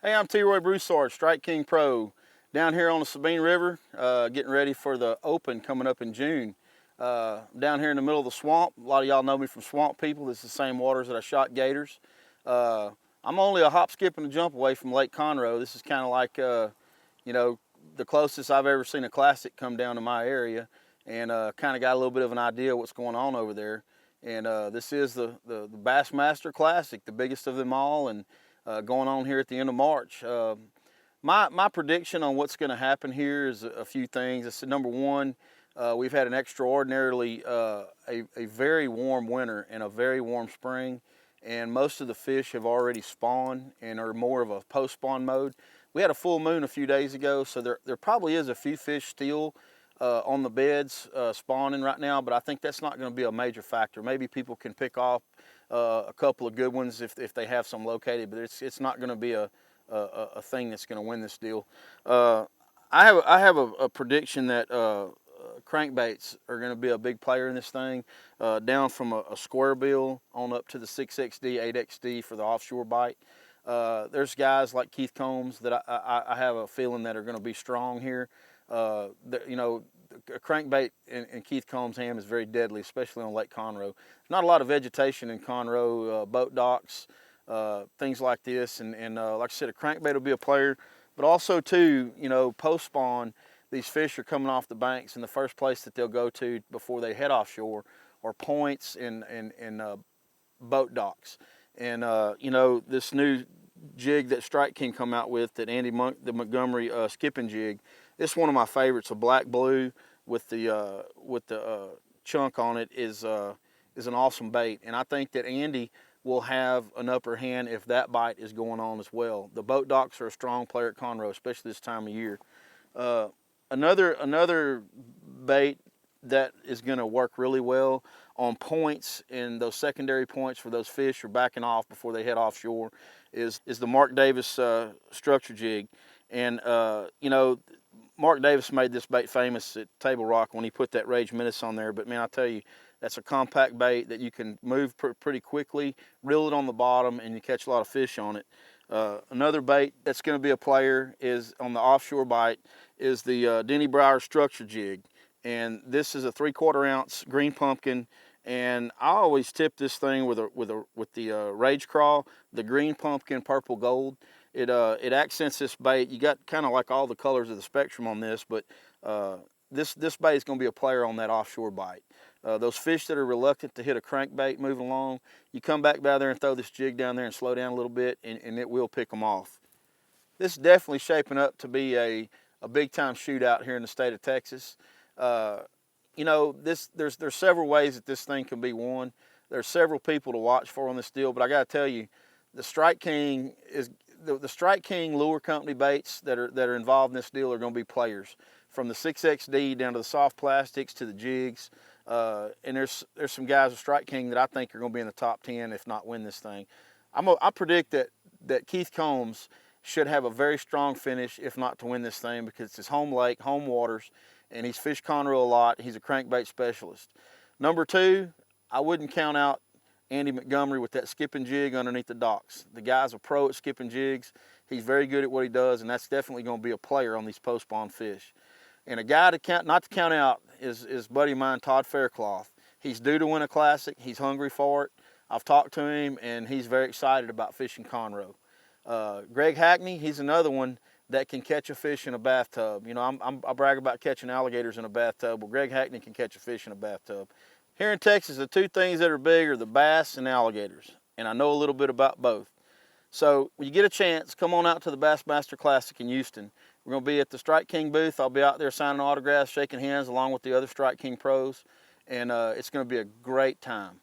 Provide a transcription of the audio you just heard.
Hey, I'm T-Roy Broussard, Strike King Pro, down here on the Sabine River, getting ready for the Open coming up in June. Down here in the middle of the swamp. A lot of y'all know me from Swamp People. This is the same waters that I shot gators. I'm only a hop, skip, and a jump away from Lake Conroe. This is kind of like, you know, the closest I've ever seen a classic come down to my area, and kind of got a little bit of an idea of what's going on over there. And this is the Bassmaster Classic, the biggest of them all, and going on here at the end of March. My prediction on what's going to happen here is a few things. It's number one, we've had an extraordinarily a very warm winter and a very warm spring, and most of the fish have already spawned and are more of a post-spawn mode. We had a full moon a few days ago, so there probably is a few fish still on the beds spawning right now, but I think that's not going to be a major factor. Maybe people can pick off a couple of good ones if they have some located, but it's not going to be a thing that's going to win this deal. I have a prediction that crankbaits are going to be a big player in this thing, down from a square bill on up to the 6XD, 8XD for the offshore bite. There's guys like Keith Combs that I have a feeling that are going to be strong here. You know, a crankbait in Keith Combs' hand is very deadly, especially on Lake Conroe. Not a lot of vegetation in Conroe, boat docks, things like this, and like I said, a crankbait will be a player, but also too, you know, post-spawn, these fish are coming off the banks, and the first place that they'll go to before they head offshore are points and boat docks. And you know, this new jig that Strike King come out with, that the Montgomery skipping jig, it's one of my favorites. A black blue with the chunk on it is an awesome bait, and I think that Andy will have an upper hand if that bite is going on as well. The boat docks are a strong player at Conroe, especially this time of year. Another bait that is going to work really well on points, and those secondary points for those fish are backing off before they head offshore, is the Mark Davis structure jig. And you know, Mark Davis made this bait famous at Table Rock when he put that Rage Menace on there. But man, I tell you, that's a compact bait that you can move pretty quickly, reel it on the bottom, and you catch a lot of fish on it. Another bait that's going to be a player is on the offshore bite is the Denny Brauer structure jig, and this is a 3/4 ounce green pumpkin. And I always tip this thing with the Rage Crawl, the green pumpkin, purple gold. It accents this bait. You got kind of like all the colors of the spectrum on this, but this bait is going to be a player on that offshore bite. Those fish that are reluctant to hit a crankbait moving along, you come back by there and throw this jig down there and slow down a little bit, and it will pick them off. This is definitely shaping up to be a big time shootout here in the state of Texas. You know, there's several ways that this thing can be won. There's several people to watch for on this deal, but I got to tell you, the Strike King is the Strike King lure company baits that are involved in this deal are going to be players, from the 6XD down to the soft plastics to the jigs. And there's some guys with Strike King that I think are going to be in the top 10, if not win this thing. I predict that Keith Combs should have a very strong finish, if not to win this thing, because it's his home lake, home waters, and he's fished Conroe a lot. He's a crankbait specialist. Number two, I wouldn't count out Andy Montgomery with that skipping jig underneath the docks. The guy's a pro at skipping jigs. He's very good at what he does, and that's definitely going to be a player on these post-spawn fish. And a guy not to count out is buddy of mine, Todd Faircloth. He's due to win a classic. He's hungry for it. I've talked to him, and he's very excited about fishing Conroe. Greg Hackney, he's another one that can catch a fish in a bathtub. You know, I brag about catching alligators in a bathtub. Well, Greg Hackney can catch a fish in a bathtub. Here in Texas, the two things that are big are the bass and alligators, and I know a little bit about both. So when you get a chance, come on out to the Bassmaster Classic in Houston. We're going to be at the Strike King booth. I'll be out there signing autographs, shaking hands along with the other Strike King pros, and it's going to be a great time.